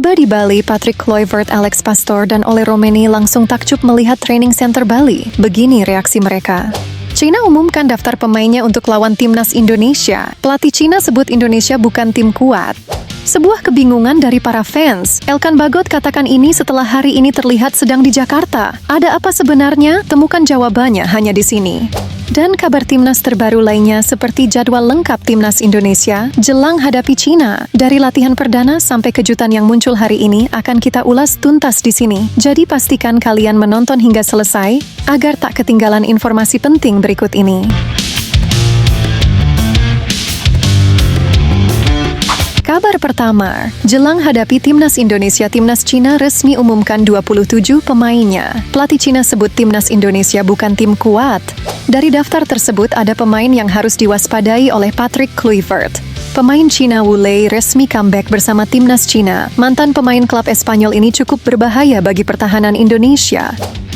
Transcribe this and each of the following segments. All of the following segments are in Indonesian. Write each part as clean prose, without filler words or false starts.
Tiba di Bali, Patrick Kluivert, Alex Pastoor, dan Ole Roemeny langsung takjub melihat training center Bali. Begini reaksi mereka. China umumkan daftar pemainnya untuk lawan timnas Indonesia. Pelatih China sebut Indonesia bukan tim kuat. Sebuah kebingungan dari para fans. Elkan Bagot katakan ini setelah hari ini terlihat sedang di Jakarta. Ada apa sebenarnya? Temukan jawabannya hanya di sini. Dan kabar timnas terbaru lainnya seperti jadwal lengkap timnas Indonesia jelang hadapi China. Dari latihan perdana sampai kejutan yang muncul hari ini akan kita ulas tuntas di sini. Jadi pastikan kalian menonton hingga selesai agar tak ketinggalan informasi penting berikut ini. Kabar pertama, jelang hadapi timnas Indonesia, timnas China resmi umumkan 27 pemainnya. Pelatih China sebut timnas Indonesia bukan tim kuat. Dari daftar tersebut ada pemain yang harus diwaspadai oleh Patrick Kluivert. Pemain China Wu Lei resmi comeback bersama timnas China. Mantan pemain klub Espanyol ini cukup berbahaya bagi pertahanan Indonesia.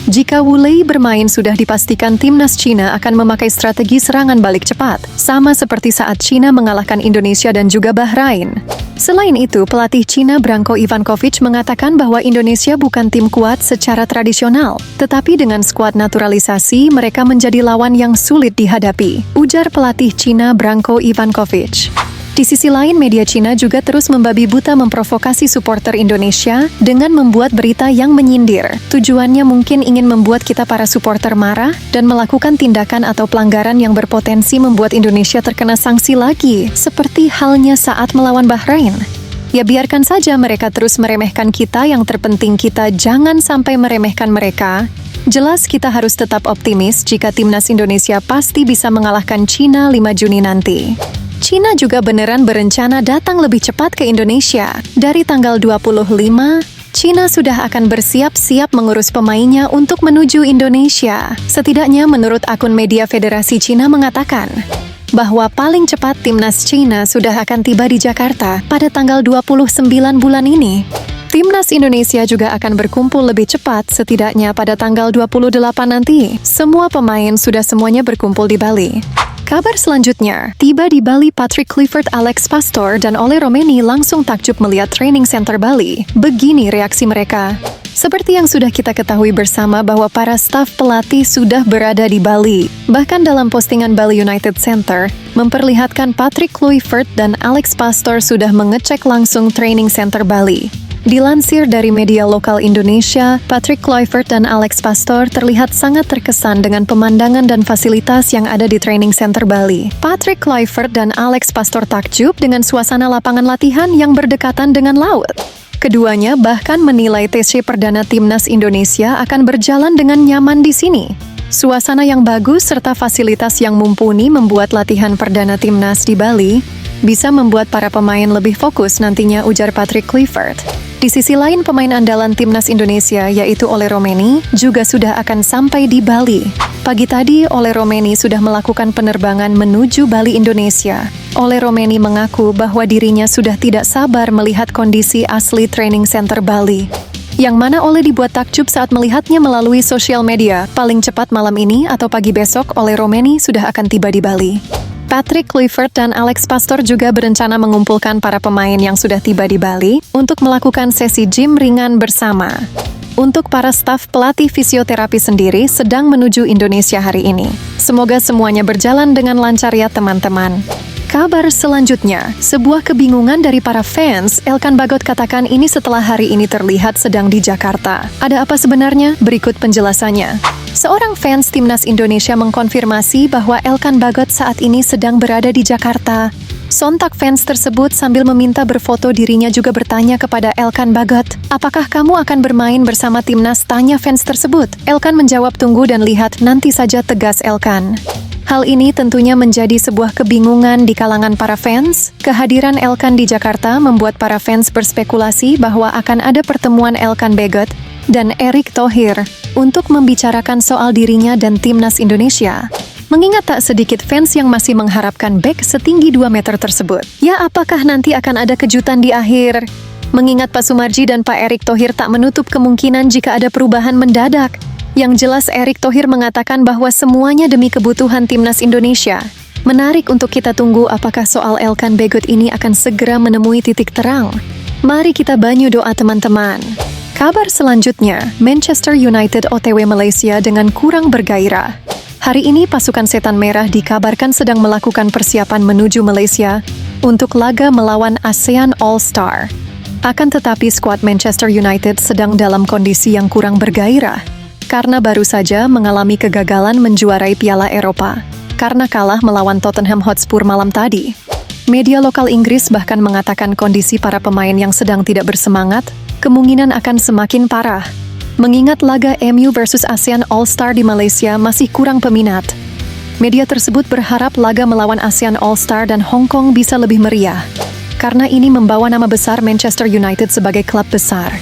Jika Wu Lei bermain, sudah dipastikan timnas China akan memakai strategi serangan balik cepat, sama seperti saat China mengalahkan Indonesia dan juga Bahrain. Selain itu, pelatih China Branko Ivankovic mengatakan bahwa Indonesia bukan tim kuat secara tradisional, tetapi dengan skuad naturalisasi mereka menjadi lawan yang sulit dihadapi, ujar pelatih China Branko Ivankovic. Di sisi lain, media China juga terus membabi buta memprovokasi supporter Indonesia dengan membuat berita yang menyindir. Tujuannya mungkin ingin membuat kita para supporter marah dan melakukan tindakan atau pelanggaran yang berpotensi membuat Indonesia terkena sanksi lagi, seperti halnya saat melawan Bahrain. Ya biarkan saja mereka terus meremehkan kita, yang terpenting kita jangan sampai meremehkan mereka. Jelas kita harus tetap optimis jika timnas Indonesia pasti bisa mengalahkan China 5 Juni nanti. China juga beneran berencana datang lebih cepat ke Indonesia. Dari tanggal 25, China sudah akan bersiap-siap mengurus pemainnya untuk menuju Indonesia. Setidaknya menurut akun media Federasi China mengatakan bahwa paling cepat timnas China sudah akan tiba di Jakarta pada tanggal 29 bulan ini. Timnas Indonesia juga akan berkumpul lebih cepat, setidaknya pada tanggal 28 nanti. Semua pemain sudah semuanya berkumpul di Bali. Kabar selanjutnya, tiba di Bali, Patrick Kluivert, Alex Pastoor, dan Ole Roemeny langsung takjub melihat training center Bali. Begini reaksi mereka. Seperti yang sudah kita ketahui bersama bahwa para staf pelatih sudah berada di Bali. Bahkan dalam postingan Bali United Center, memperlihatkan Patrick Kluivert dan Alex Pastoor sudah mengecek langsung training center Bali. Dilansir dari media lokal Indonesia, Patrick Kluivert dan Alex Pastoor terlihat sangat terkesan dengan pemandangan dan fasilitas yang ada di training center Bali. Patrick Kluivert dan Alex Pastoor takjub dengan suasana lapangan latihan yang berdekatan dengan laut. Keduanya bahkan menilai TC perdana timnas Indonesia akan berjalan dengan nyaman di sini. Suasana yang bagus serta fasilitas yang mumpuni membuat latihan perdana timnas di Bali bisa membuat para pemain lebih fokus nantinya, ujar Patrick Kluivert. Di sisi lain, pemain andalan timnas Indonesia yaitu Ole Roemeny juga sudah akan sampai di Bali. Pagi tadi, Ole Roemeny sudah melakukan penerbangan menuju Bali, Indonesia. Ole Roemeny mengaku bahwa dirinya sudah tidak sabar melihat kondisi asli training center Bali, yang mana Ole dibuat takjub saat melihatnya melalui sosial media. Paling cepat malam ini atau pagi besok, Ole Roemeny sudah akan tiba di Bali. Patrick Kluivert dan Alex Pastoor juga berencana mengumpulkan para pemain yang sudah tiba di Bali untuk melakukan sesi gym ringan bersama. Untuk para staf pelatih fisioterapi sendiri sedang menuju Indonesia hari ini. Semoga semuanya berjalan dengan lancar ya teman-teman. Kabar selanjutnya, sebuah kebingungan dari para fans. Elkan Bagot katakan ini setelah hari ini terlihat sedang di Jakarta. Ada apa sebenarnya? Berikut penjelasannya. Seorang fans timnas Indonesia mengkonfirmasi bahwa Elkan Bagot saat ini sedang berada di Jakarta. Sontak fans tersebut sambil meminta berfoto, dirinya juga bertanya kepada Elkan Bagot, "Apakah kamu akan bermain bersama timnas?" tanya fans tersebut. Elkan menjawab, "Tunggu dan lihat, nanti saja," tegas Elkan. Hal ini tentunya menjadi sebuah kebingungan di kalangan para fans. Kehadiran Elkan di Jakarta membuat para fans berspekulasi bahwa akan ada pertemuan Elkan Bagot dan Erick Thohir untuk membicarakan soal dirinya dan timnas Indonesia. Mengingat tak sedikit fans yang masih mengharapkan bek setinggi 2 meter tersebut. Ya, apakah nanti akan ada kejutan di akhir? Mengingat Pak Sumarji dan Pak Erick Thohir tak menutup kemungkinan jika ada perubahan mendadak. Yang jelas Erick Thohir mengatakan bahwa semuanya demi kebutuhan timnas Indonesia. Menarik untuk kita tunggu apakah soal Elkan Bagot ini akan segera menemui titik terang. Mari kita banyu doa teman-teman. Kabar selanjutnya, Manchester United OTW Malaysia dengan kurang bergairah. Hari ini pasukan Setan Merah dikabarkan sedang melakukan persiapan menuju Malaysia untuk laga melawan ASEAN All-Star. Akan tetapi skuad Manchester United sedang dalam kondisi yang kurang bergairah karena baru saja mengalami kegagalan menjuarai Piala Eropa karena kalah melawan Tottenham Hotspur malam tadi. Media lokal Inggris bahkan mengatakan kondisi para pemain yang sedang tidak bersemangat kemungkinan akan semakin parah. Mengingat laga MU versus ASEAN All-Star di Malaysia masih kurang peminat. Media tersebut berharap laga melawan ASEAN All-Star dan Hong Kong bisa lebih meriah, karena ini membawa nama besar Manchester United sebagai klub besar.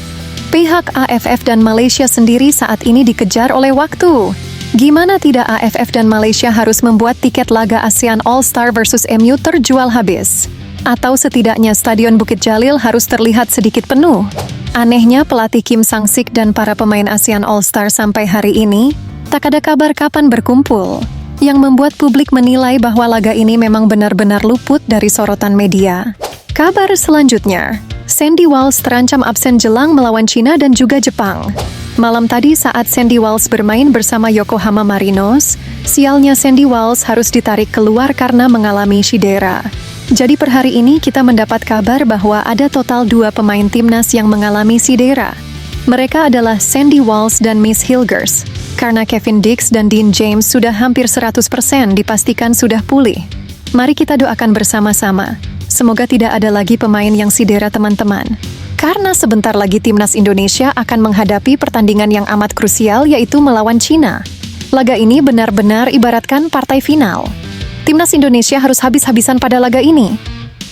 Pihak AFF dan Malaysia sendiri saat ini dikejar oleh waktu. Gimana tidak AFF dan Malaysia harus membuat tiket laga ASEAN All-Star versus MU terjual habis? Atau setidaknya Stadion Bukit Jalil harus terlihat sedikit penuh? Anehnya pelatih Kim Sang-sik dan para pemain ASEAN All-Star sampai hari ini tak ada kabar kapan berkumpul, yang membuat publik menilai bahwa laga ini memang benar-benar luput dari sorotan media. Kabar selanjutnya, Sandy Walsh terancam absen jelang melawan Cina dan juga Jepang. Malam tadi saat Sandy Walsh bermain bersama Yokohama Marinos, sialnya Sandy Walsh harus ditarik keluar karena mengalami cedera. Jadi per hari ini kita mendapat kabar bahwa ada total 2 pemain timnas yang mengalami cedera. Mereka adalah Sandy Walsh dan Miss Hilgers, karena Kevin Dix dan Dean James sudah hampir 100% dipastikan sudah pulih. Mari kita doakan bersama-sama. Semoga tidak ada lagi pemain yang cedera teman-teman. Karena sebentar lagi timnas Indonesia akan menghadapi pertandingan yang amat krusial yaitu melawan Cina. Laga ini benar-benar ibaratkan partai final. Timnas Indonesia harus habis-habisan pada laga ini.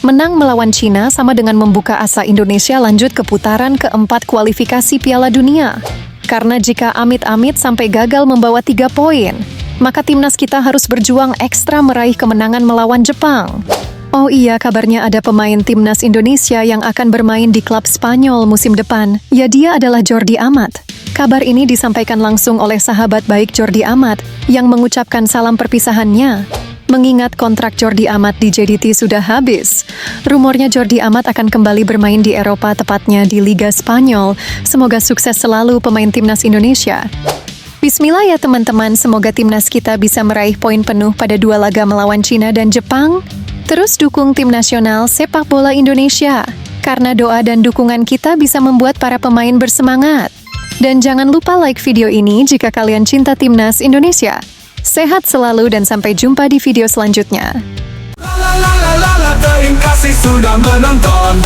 Menang melawan Cina sama dengan membuka asa Indonesia lanjut ke putaran keempat kualifikasi Piala Dunia. Karena jika amit-amit sampai gagal membawa 3 poin, maka timnas kita harus berjuang ekstra meraih kemenangan melawan Jepang. Oh iya, kabarnya ada pemain timnas Indonesia yang akan bermain di klub Spanyol musim depan. Ya, dia adalah Jordi Amat. Kabar ini disampaikan langsung oleh sahabat baik Jordi Amat yang mengucapkan salam perpisahannya. Mengingat kontrak Jordi Amat di JDT sudah habis, rumornya Jordi Amat akan kembali bermain di Eropa, tepatnya di Liga Spanyol. Semoga sukses selalu pemain timnas Indonesia. Bismillah ya teman-teman, semoga timnas kita bisa meraih poin penuh pada 2 laga melawan Cina dan Jepang. Terus dukung tim nasional sepak bola Indonesia, karena doa dan dukungan kita bisa membuat para pemain bersemangat. Dan jangan lupa like video ini jika kalian cinta timnas Indonesia. Sehat selalu dan sampai jumpa di video selanjutnya. Terima kasih sudah menonton.